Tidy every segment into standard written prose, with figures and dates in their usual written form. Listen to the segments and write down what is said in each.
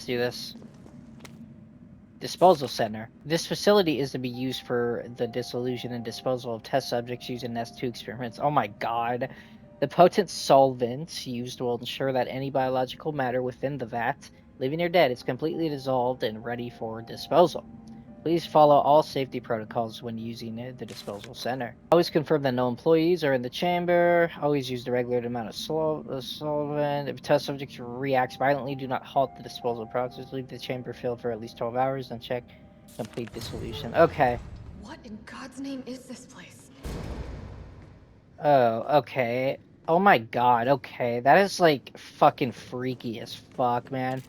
let's do this. Disposal Center. This facility is to be used for the dissolution and disposal of test subjects using S2 experiments. Oh my god. The potent solvents used will ensure that any biological matter within the vat, living or dead, is completely dissolved and ready for disposal. Please follow all safety protocols when using the disposal center. Always confirm that no employees are in the chamber. Always use the regular amount of solvent. If test subjects reacts violently, do not halt the disposal process. Leave the chamber filled for at least 12 hours and check complete dissolution. Okay. What in God's name is this place? Oh, okay. Oh my god, okay. That is like fucking freaky as fuck, man.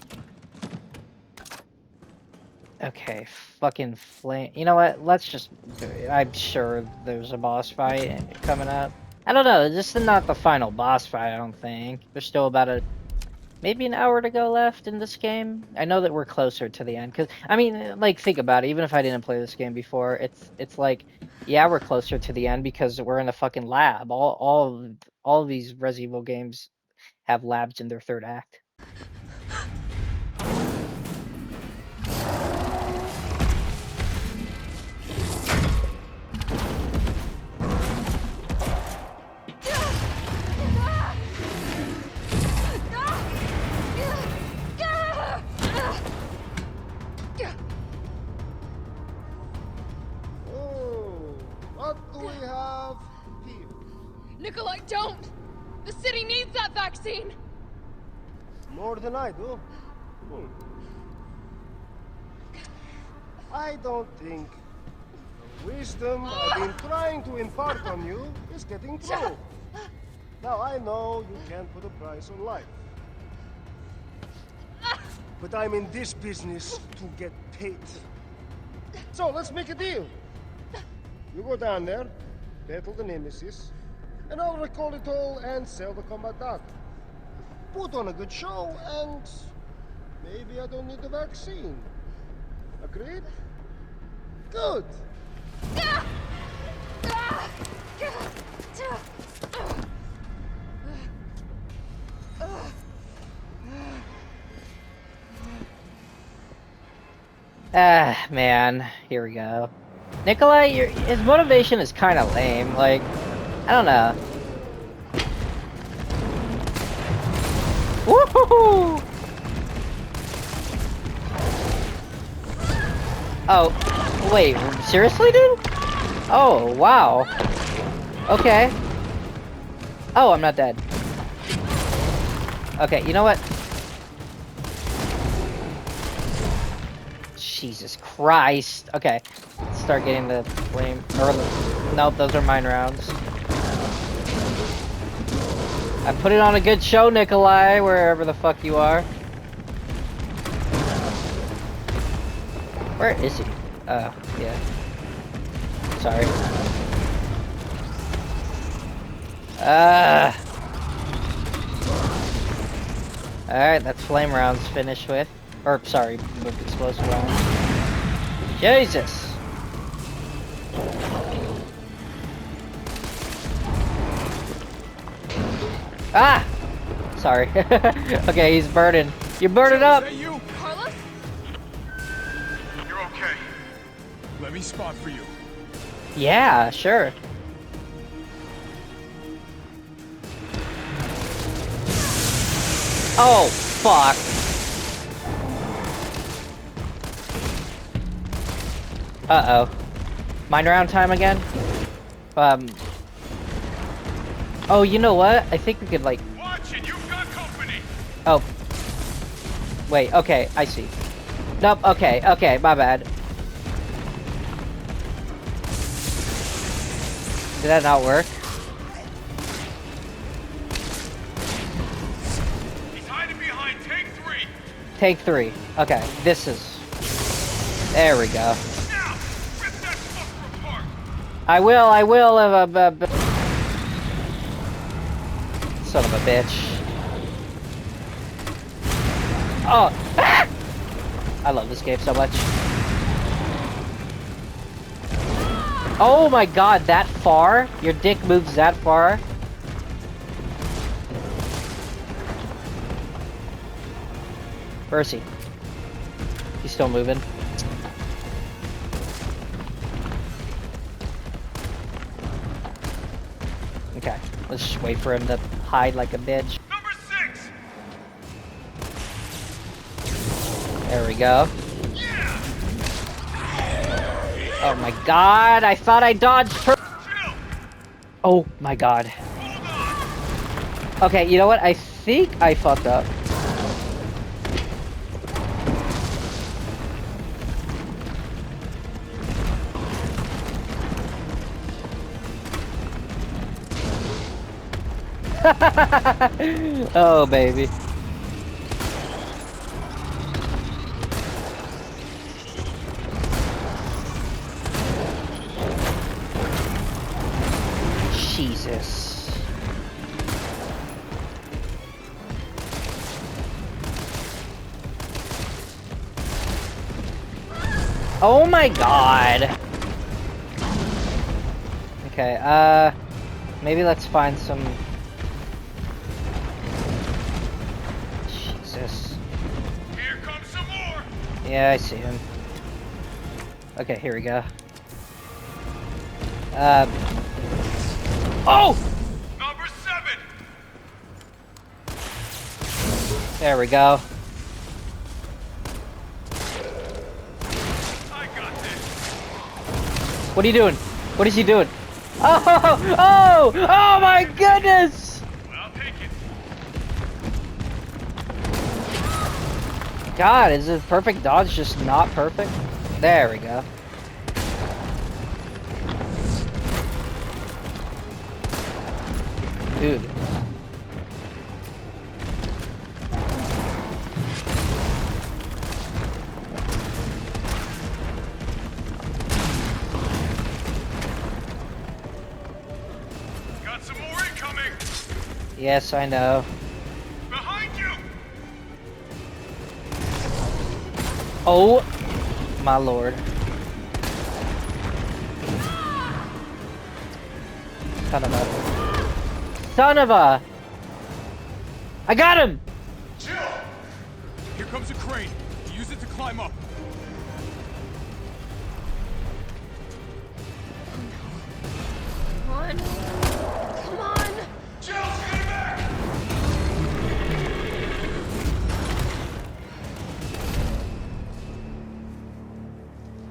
Okay, fucking flame. You know what? Let's just do it. I'm sure there's a boss fight coming up. I don't know. This is not the final boss fight, I don't think. There's still about maybe an hour to go left in this game. I know that we're closer to the end. Because, I mean, like, think about it. Even if I didn't play this game before, it's like, yeah, we're closer to the end because we're in a fucking lab. All of these Resident Evil games have labs in their third act. Nikolai, don't! The city needs that vaccine! More than I do. I don't think the wisdom I've been trying to impart on you is getting through. Now, I know you can't put a price on life. But I'm in this business to get paid. So, let's make a deal. You go down there, battle the Nemesis, and I'll recall it all and sell the combat data. Put on a good show, and maybe I don't need the vaccine. Agreed? Good. Ah, man. Here we go. Nikolai, his motivation is kind of lame. Like, I don't know. Woohoo! Oh, wait, seriously, dude? Oh, wow. Okay. Oh, I'm not dead. Okay, you know what? Jesus Christ. Okay, let's start getting the flame. Or nope, those are mine rounds. I put it on a good show, Nikolai, wherever the fuck you are. Where is he? Oh, yeah. Sorry. Alright, that's flame rounds finished with. Or, sorry, with explosive rounds. Jesus! Ah! Sorry. Okay, he's burning. You burn it up! Is that you? Carlos? You're okay. Let me spot for you. Yeah, sure. Oh, fuck. Uh-oh. Mine round time again? Oh, you know what? I think we could, like... Watch it, you've got company! Oh. Wait, okay, I see. Nope, okay, my bad. Did that not work? He's hiding behind tank 3! Take 3. Okay, this is... There we go. Now! Rip that fucker apart! I will, son of a bitch. Oh! Ah! I love this game so much. Oh my god, that far? Your dick moves that far? Where is he? He's still moving. Okay, let's just wait for him to hide like a bitch. Number 6. There we go. Yeah. Oh my god, I thought I dodged her. Chill. Oh my god. Hold on. Okay, you know what? I think I fucked up. Oh, baby. Jesus. Oh my god. Okay, maybe let's find some... Jesus. Here comes some more. Yeah, I see him. Okay, here we go. Oh! Number 7. There we go. I got this. What are you doing? What is he doing? Oh! Oh! Oh my goodness! Well, I'll take it. God, is the perfect dodge just not perfect? There we go. Dude. Got some more incoming. Yes, I know. Behind you. Oh my lord. Son of a... Son of a... I got him! Chill. Here comes a crane. Use it to climb up. Come on. Come on. Chill, stay back.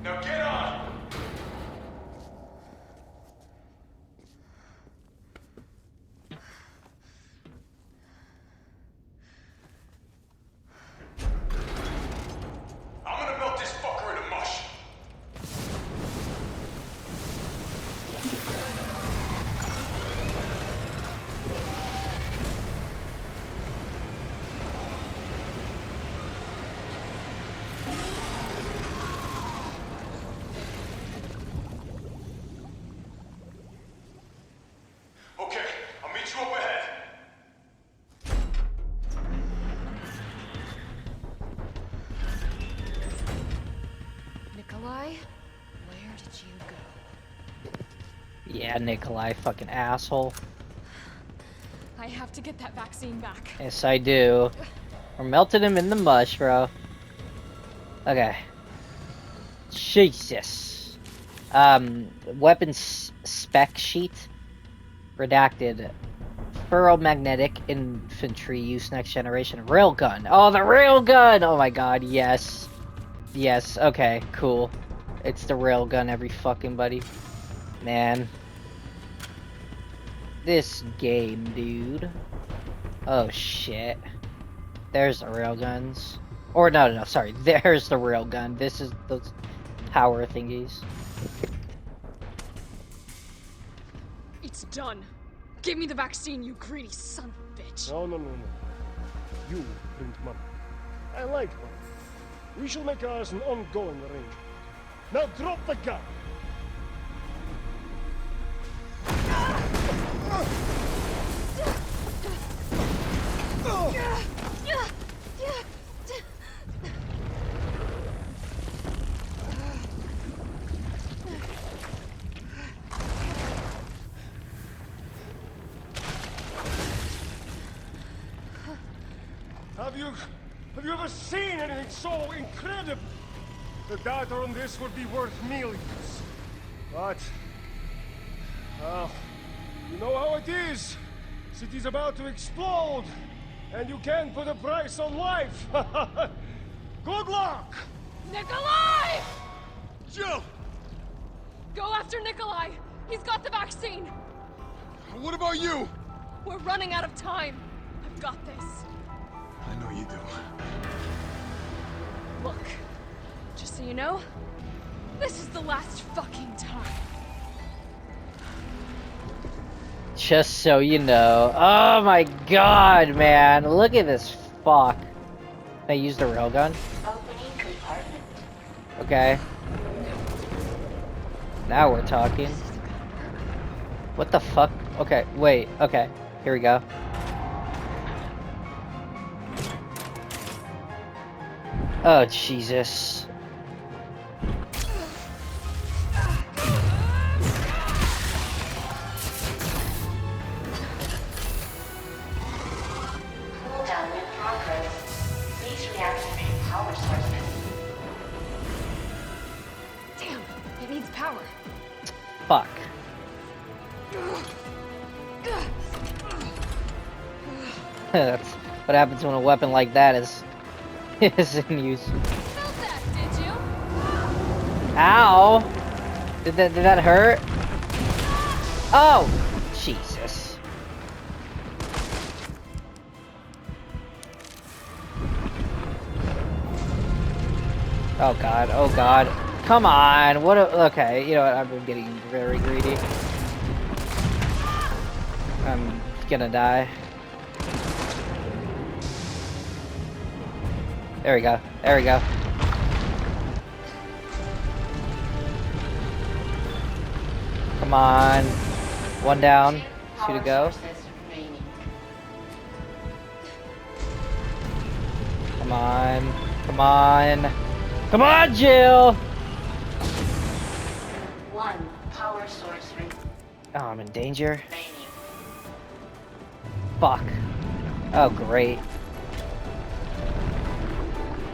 Now get on. I'm gonna melt this fucker into mush. Okay, I'll meet you up ahead. Nikolai, where did you go? Yeah, Nikolai, fucking asshole. I have to get that vaccine back. Yes, I do. We're melting him in the mush, bro. Okay. Jesus. Weapons spec sheet. Redacted. Ferromagnetic infantry use next generation. Railgun. Oh, the railgun! Oh my god, yes. Yes, okay, cool. It's the railgun, every fucking buddy. Man. This game, dude. Oh shit. There's the railguns. Or no, sorry. There's the railgun. This is those power thingies. It's done. Give me the vaccine, you greedy son of a bitch. No. You bring money. I like money. We shall make ours an ongoing arrangement. Now drop the gun! Have you ever seen anything so incredible? The data on this would be worth millions. But, well, you know how it is. City's about to explode, and you can't put a price on life. Good luck! Nikolai! Jill! Go after Nikolai! He's got the vaccine! What about you? We're running out of time. I've got this. I know you do. Look, just so you know, this is the last fucking time. Just so you know. Oh my god, man. Look at this fuck. Can I use the railgun? Opening compartment. Okay. Now we're talking. What the fuck? Okay, wait. Okay, here we go. Oh, Jesus. Cooldown in progress. Please reactivate power sources. Damn, it needs power. Fuck. That's what happens when a weapon like that is in use. Felt that, did you? Ow! Did that hurt? Oh! Jesus. Oh god, oh god. Come on! Okay, you know what? I've been getting very greedy. I'm gonna die. There we go. There we go. Come on. One down. Two to go. Power sources remaining. Come on. Come on. Come on, Jill! One power source Oh, I'm in danger. remaining. Fuck. Oh, great.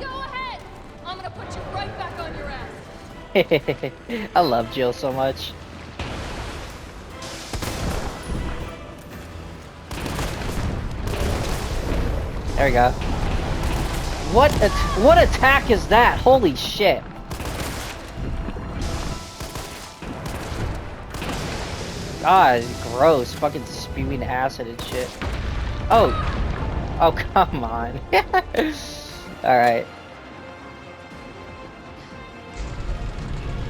Go ahead! I'm gonna put you right back on your ass. I love Jill so much. There we go. What attack is that? Holy shit. God, gross. Fucking spewing acid and shit. Oh. Oh, come on. Alright.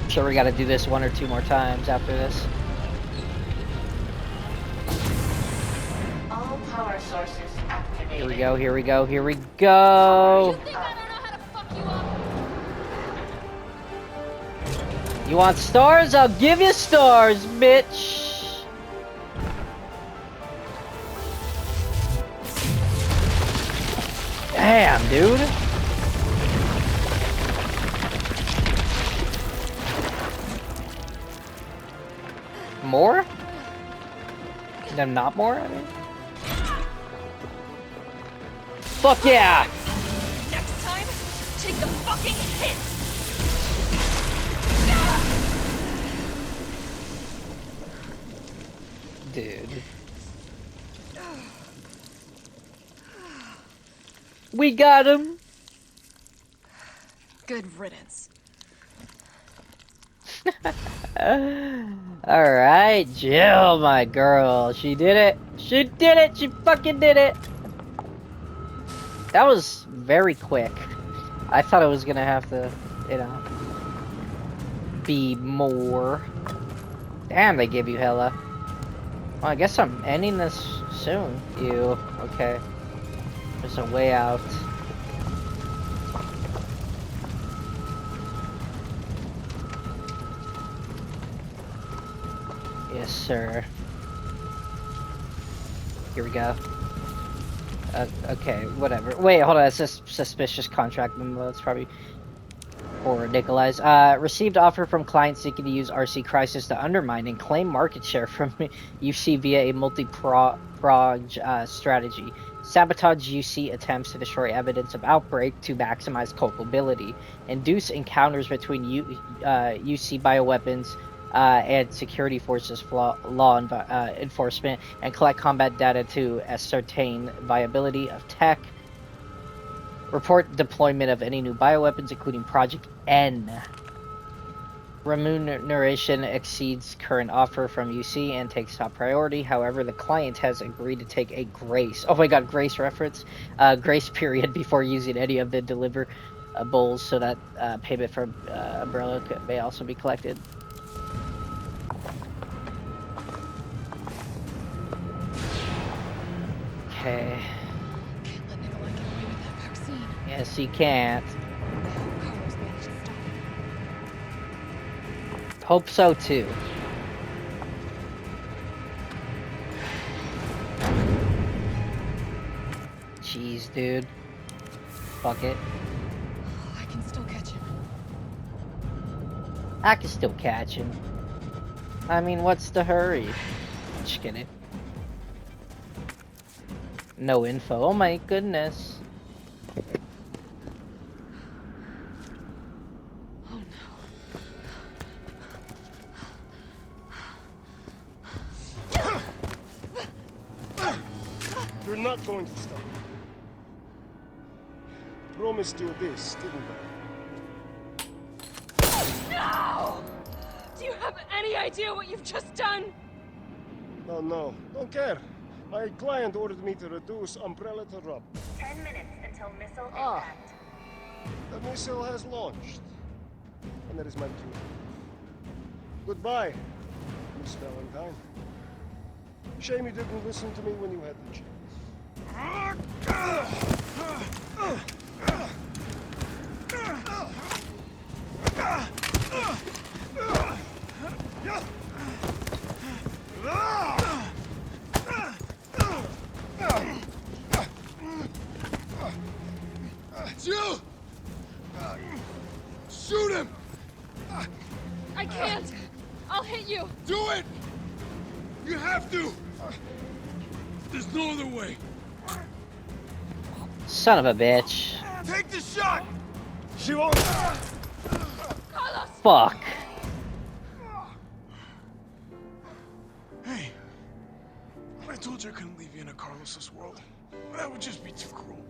Sure we gotta do this one or two more times after this. All power sources activated. Here we go, here we go, here we go! You think I don't know how to fuck you up? You want stars? I'll give you stars, bitch! Damn, dude! More? No, not more, I mean? Fuck yeah! Next time, take the fucking hit! Dude. We got him! Good riddance. Alright, Jill, my girl. She did it. She did it. She fucking did it. That was very quick. I thought it was gonna have to, you know, be more. Damn, they give you hella. Well, I guess I'm ending this soon. You. Okay. There's a way out. Yes, sir. Here we go. Okay, whatever. Wait, hold on. It's a suspicious contract memo. It's probably for Nikolai's. Received offer from client seeking to use RC Crisis to undermine and claim market share from UC via a multi-pronged strategy. Sabotage UC attempts to destroy evidence of outbreak to maximize culpability. Induce encounters between UC bioweapons and security forces, enforcement, and collect combat data to ascertain viability of tech. Report deployment of any new bioweapons, including Project N. Remuneration exceeds current offer from UC and takes top priority. However, the client has agreed to take a grace. Oh my god, grace reference. Grace period before using any of the deliverables so that payment for Umbrella may also be collected. Okay. Can't let Nikolai get away with that vaccine. Yes, you can't. Carlos managed to stop it. Hope so too. Jeez, dude. Fuck it. I can still catch him. I can still catch him. I mean, what's the hurry? Just kidding. No info. Oh my goodness. Oh no. You're not going to stop. Promised you this, didn't I? No! Do you have any idea what you've just done? Oh no, don't care. My client ordered me to reduce Umbrella to rub. 10 minutes until missile Ah. impact. The missile has launched. And that is my cue. Goodbye, Miss Valentine. Shame you didn't listen to me when you had the Jill! Shoot him! I can't! I'll hit you! Do it! You have to! There's no other way. Son of a bitch. Take the shot! She won't. Carlos! Fuck. Hey, I told you I couldn't leave you in a Carlos's world. That would just be too cruel.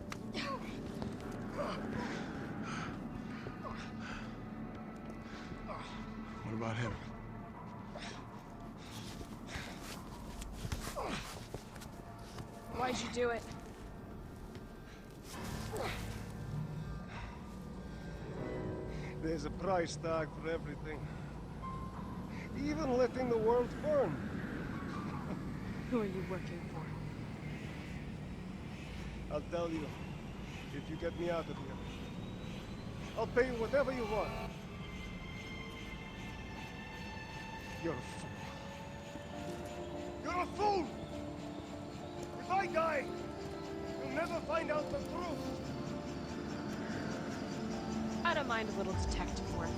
What about him? Why'd you do it? There's a price tag for everything. Even letting the world burn. Who are you working for? I'll tell you, if you get me out of here. I'll pay you whatever you want. You're a fool. You're a fool! If I die, you'll never find out the truth. I don't mind a little detective work.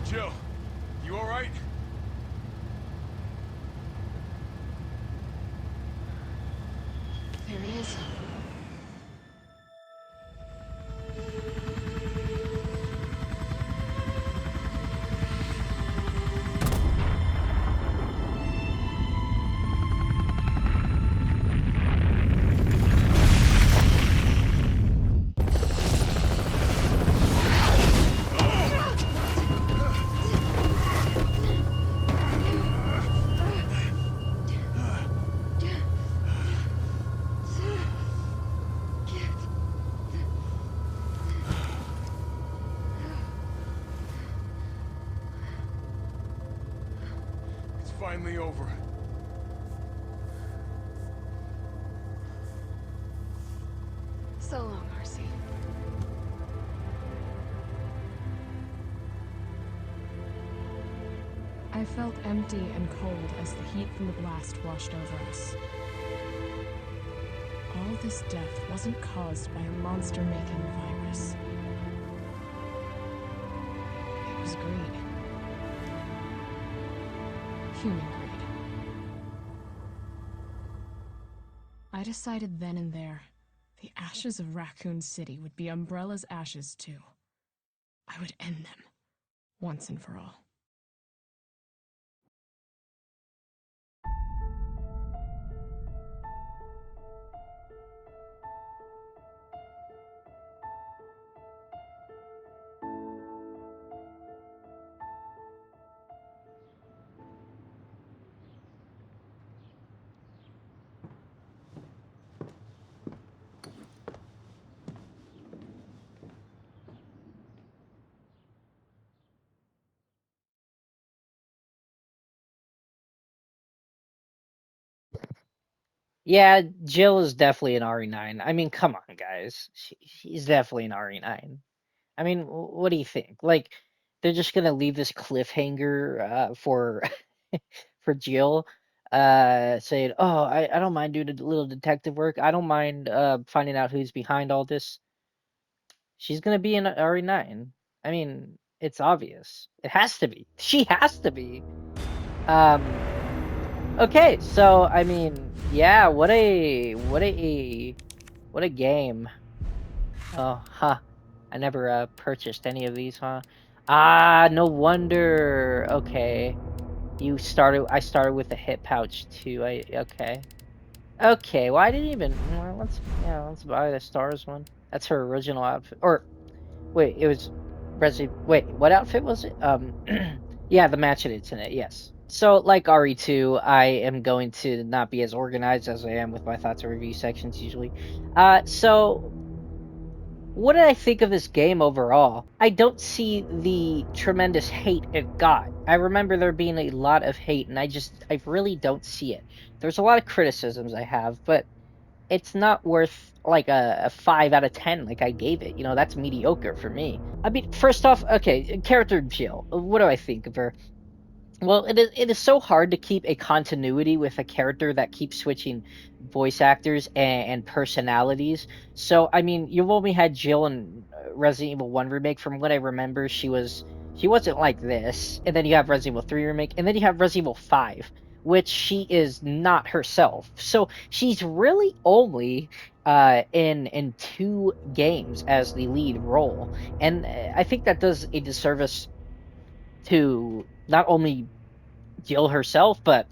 Jill, you all right? There he is. It's finally over. So long, Marcy. I felt empty and cold as the heat from the blast washed over us. All this death wasn't caused by a monster-making virus. It was greed. Human greed. I decided then and there, the ashes of Raccoon City would be Umbrella's ashes too. I would end them, once and for all. Yeah, Jill is definitely an RE9. I mean, come on, guys. She's definitely an RE9. I mean, what do you think? Like, they're just gonna leave this cliffhanger for for Jill, saying, "Oh, I don't mind doing a little detective work. I don't mind finding out who's behind all this." She's gonna be an RE9. I mean, it's obvious. It has to be. She has to be. Um. Okay, so I mean, yeah, what a game. Oh, huh. I never purchased any of these, huh? Ah, no wonder. Okay. I started with the hit pouch too. Okay. Okay, well I didn't even well, let's buy the S.T.A.R.S one. That's her original outfit. Or wait, it was wait, what outfit was it? Yeah, the match it's in it, yes. So like RE2, I am going to not be as organized as I am with my thoughts and review sections usually. So what did I think of this game overall? I don't see the tremendous hate it got. I remember there being a lot of hate, and I really don't see it. There's a lot of criticisms I have, but it's not worth like a 5 out of 10 like I gave it. That's mediocre for me. I mean, first off, okay, character Jill. What do I think of her? Well, it is so hard to keep a continuity with a character that keeps switching voice actors and personalities. So, I mean, you've only had Jill in Resident Evil 1 remake. From what I remember, she wasn't like this. And then you have Resident Evil 3 remake, and then you have Resident Evil 5, which she is not herself. So, she's really only in two games as the lead role. And I think that does a disservice to not only Jill herself, but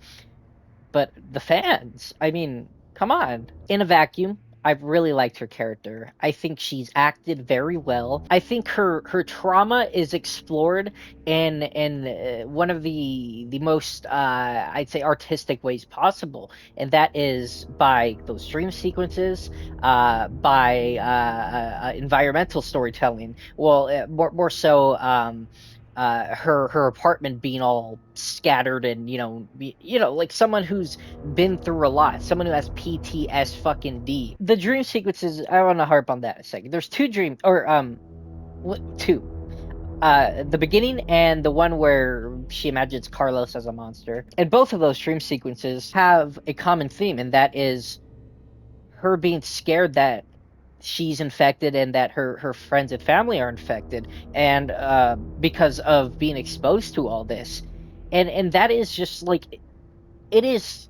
the fans. I mean, come on. In a vacuum, I've really liked her character. I think she's acted very well. I think her trauma is explored in one of the most I'd say artistic ways possible, and that is by those dream sequences, by environmental storytelling. Well, more so her apartment being all scattered and like someone who's been through a lot, someone who has PTS fucking D. The dream sequences, I want to harp on that a second. There's two dream or two. The beginning and the one where she imagines Carlos as a monster. And both of those dream sequences have a common theme, and that is her being scared that she's infected and that her friends and family are infected, and because of being exposed to all this. And that is just like, it is.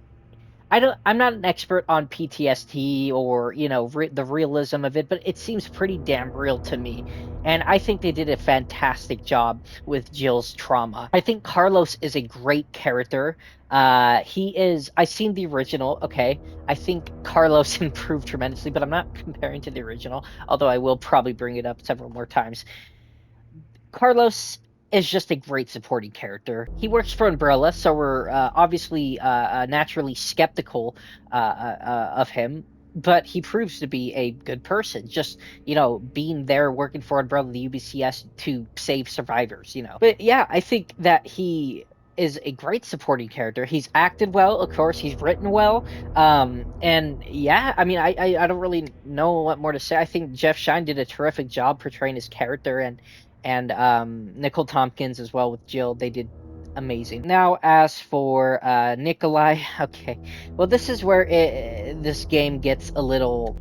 I'm not an expert on PTSD or the realism of it, but it seems pretty damn real to me. And I think they did a fantastic job with Jill's trauma. I think Carlos is a great character. He is. I've seen the original. Okay, I think Carlos improved tremendously, but I'm not comparing to the original. Although I will probably bring it up several more times. Carlos is just a great supporting character. He works for Umbrella, so we're obviously naturally skeptical of him. But he proves to be a good person, just being there working for Umbrella, the UBCS, to save survivors. But yeah, I think that he is a great supporting character. He's acted well, of course. He's written well. And yeah, I mean, I don't really know what more to say. I think Jeff Shine did a terrific job portraying his character, and Nicole Tompkins as well with Jill. They did amazing. Now, as for Nikolai, okay, well, this is where this game gets a little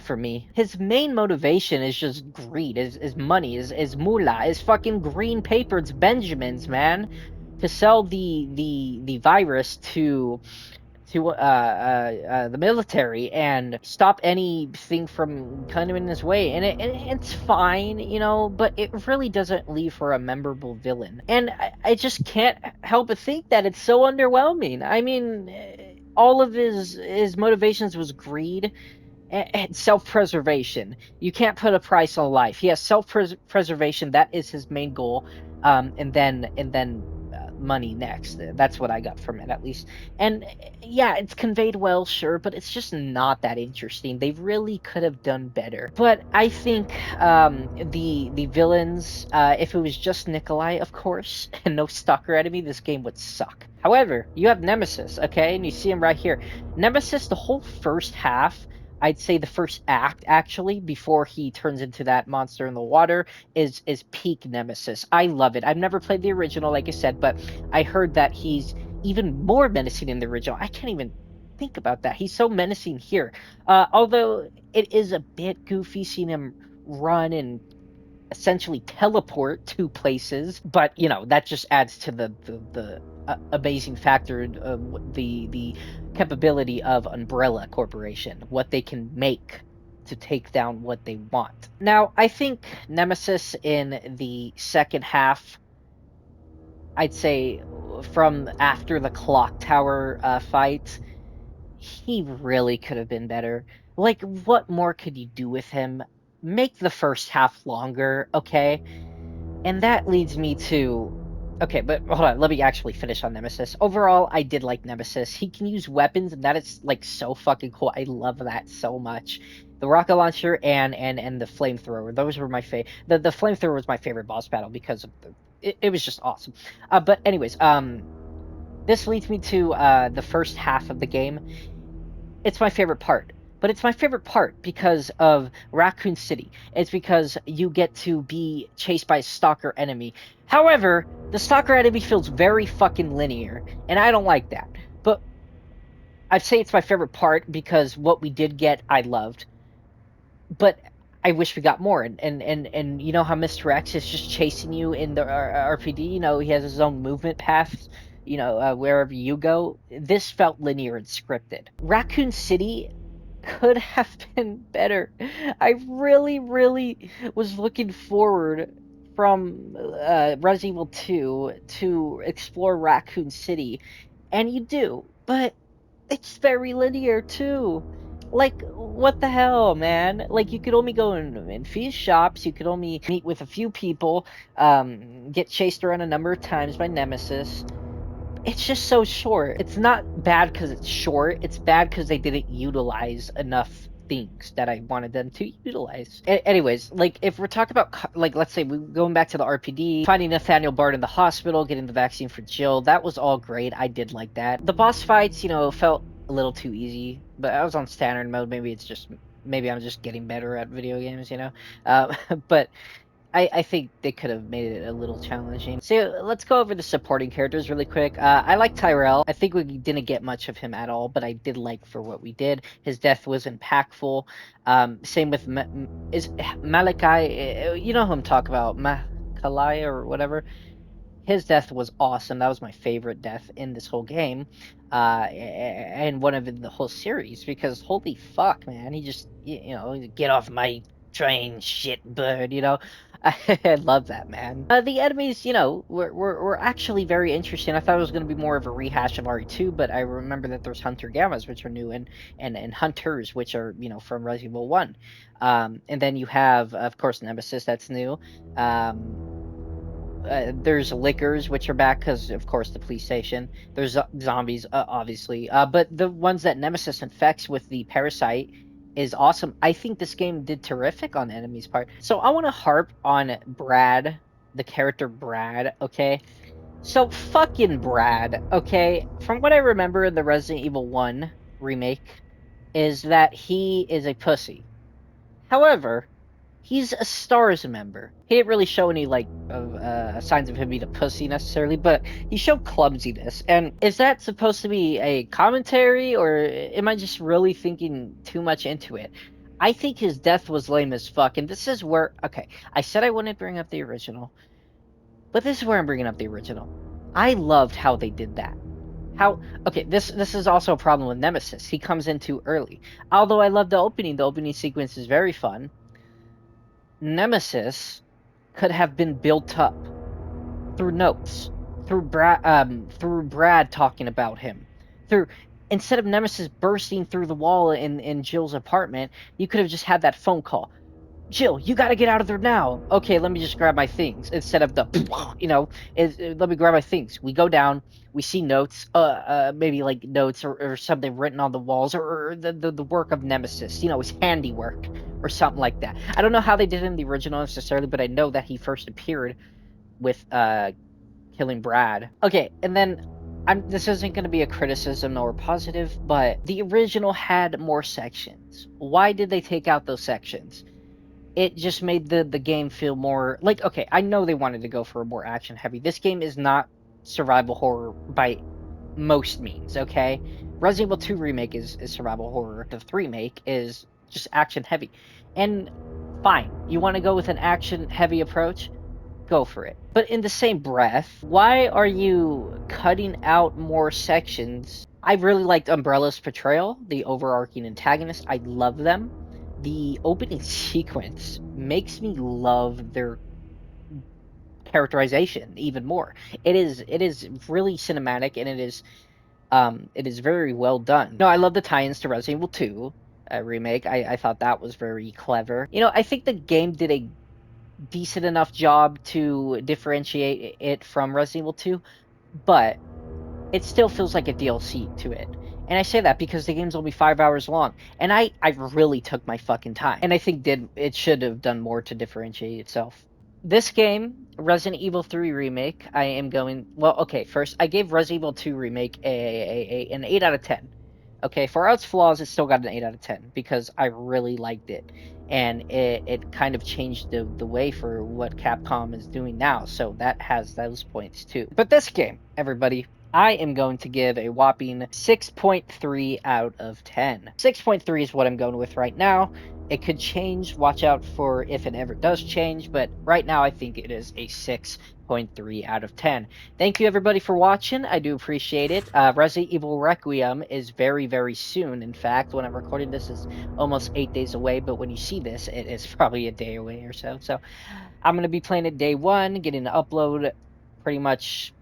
for me. His main motivation is just greed, is money, is moolah, is fucking green paper, it's Benjamins, man, to sell the virus to the military and stop anything from coming in his way. And it's fine, you know, but it really doesn't leave for a memorable villain. And I just can't help but think that it's so underwhelming. I mean, all of his motivations was greed and self-preservation. You can't put a price on life. He has self-preservation. That is his main goal. And then money next. That's what I got from it, at least. And yeah, it's conveyed well, sure, but it's just not that interesting. They really could have done better. But I think the villains, if it was just Nikolai, of course, and no stalker enemy, this game would suck. However, you have Nemesis, okay, and you see him right here. Nemesis, the whole first half, I'd say the first act actually, before he turns into that monster in the water, is peak Nemesis. I love it. I've never played the original, like I said, but I heard that he's even more menacing in the original. I can't even think about that. He's so menacing here. Although it is a bit goofy seeing him run and essentially teleport to places, but you know that just adds to the amazing factor of the capability of Umbrella Corporation, what they can make to take down what they want. Now, I think Nemesis in the second half, I'd say from after the clock tower fight, he really could have been better. Like, what more could you do with him? Make the first half longer, okay? And that leads me to okay, but hold on, let me actually finish on Nemesis. Overall, I did like Nemesis. He can use weapons, and that is like so fucking cool. I love that so much. The rocket launcher and the flamethrower. Those were my favorite. The flamethrower was my favorite boss battle because of it was just awesome. But anyways, this leads me to the first half of the game. It's my favorite part. But it's my favorite part because of Raccoon City. It's because you get to be chased by a stalker enemy. However, the stalker enemy feels very fucking linear, and I don't like that. But I'd say it's my favorite part because what we did get, I loved. But I wish we got more. And you know how Mr. X is just chasing you in the RPD? You know, he has his own movement paths, you know, wherever you go. This felt linear and scripted. Raccoon City could have been better. I really, really was looking forward from Resident Evil 2 to explore Raccoon City, and you do, but it's very linear too. Like, what the hell, man? Like, you could only go in few shops, you could only meet with a few people, get chased around a number of times by Nemesis. It's just so short. It's not bad because it's short. It's bad because they didn't utilize enough things that I wanted them to utilize. Anyways, like if we're talking about like let's say we going back to the RPD, finding Nathaniel Bard in the hospital, getting the vaccine for Jill, that was all great. I did like that. The boss fights, you know, felt a little too easy, but I was on standard mode. Maybe I'm just getting better at video games, you know. But I think they could have made it a little challenging. So let's go over the supporting characters really quick. I like Tyrell. I think we didn't get much of him at all, but I did like for what we did. His death was impactful. Same with is Malachi. You know who I'm talking about, Malachi or whatever. His death was awesome. That was my favorite death in this whole game, and one of the whole series because holy fuck, man, he just you know get off my train, shit bird, you know. I love that, man. The enemies, you know, were actually very interesting. I thought it was going to be more of a rehash of RE2, but I remember that there's Hunter Gammas, which are new, and Hunters, which are, you know, from Resident Evil 1. And then you have, of course, Nemesis, that's new. There's liquors, which are back because, of course, the police station. There's zombies, obviously. But the ones that Nemesis infects with the parasite is awesome. I think this game did terrific on enemies' part. So I want to harp on Brad, the character Brad, okay? So fucking Brad, okay? From what I remember in the Resident Evil 1 remake, is that he is a pussy. However, He's a S.T.A.R.S member. He didn't really show any, like, signs of him being a pussy necessarily, but he showed clumsiness. And is that supposed to be a commentary, or am I just really thinking too much into it? I think his death was lame as fuck, and this is where, okay, I said I wouldn't bring up the original, but this is where I'm bringing up the original. I loved how they did that. Okay, this is also a problem with Nemesis. He comes in too early. Although I love the opening sequence is very fun. Nemesis could have been built up through notes, through Brad talking about him, through instead of Nemesis bursting through the wall in Jill's apartment, you could have just had that phone call. Jill, you got to get out of there now. Okay, let me just grab my things instead of the, let me grab my things. We go down, we see notes, maybe like notes or something written on the walls, or the work of Nemesis, his handiwork or something like that. I don't know how they did it in the original necessarily, but I know that he first appeared with killing Brad. Okay, and then this isn't going to be a criticism or positive, but the original had more sections. Why did they take out those sections? It just made the game feel more like, okay, I know they wanted to go for a more action heavy. This game is not survival horror by most means, okay? Resident Evil 2 Remake is survival horror. The 3 Remake is just action heavy. And fine, you want to go with an action heavy approach? Go for it. But in the same breath, why are you cutting out more sections? I really liked Umbrella's portrayal, the overarching antagonist. I love them. The opening sequence makes me love their characterization even more. It is really cinematic, and it is very well done. No, I love the tie-ins to Resident Evil 2 remake. I thought that was very clever. I think the game did a decent enough job to differentiate it from Resident Evil 2, but it still feels like a DLC to it. And I say that because the game's only 5 hours long, and I really took my fucking time. And I think it should have done more to differentiate itself. This game, Resident Evil 3 Remake, I am going... Well, okay, first, I gave Resident Evil 2 Remake an 8 out of 10. Okay, for all its flaws, it still got an 8 out of 10, because I really liked it. And it kind of changed the way for what Capcom is doing now, so that has those points too. But this game, everybody, I am going to give a whopping 6.3 out of 10. 6.3 is what I'm going with right now. It could change. Watch out for if it ever does change, but right now I think it is a 6.3 out of 10. Thank you everybody for watching. I do appreciate it. Resident Evil Requiem is very, very soon. In fact, when I'm recording this is almost 8 days away, but when you see this, it is probably a day away or so. So I'm going to be playing it day one, getting to upload pretty much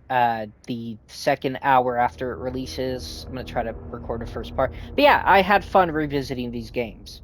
the second hour after it releases. I'm going to try to record the first part. But yeah, I had fun revisiting these games.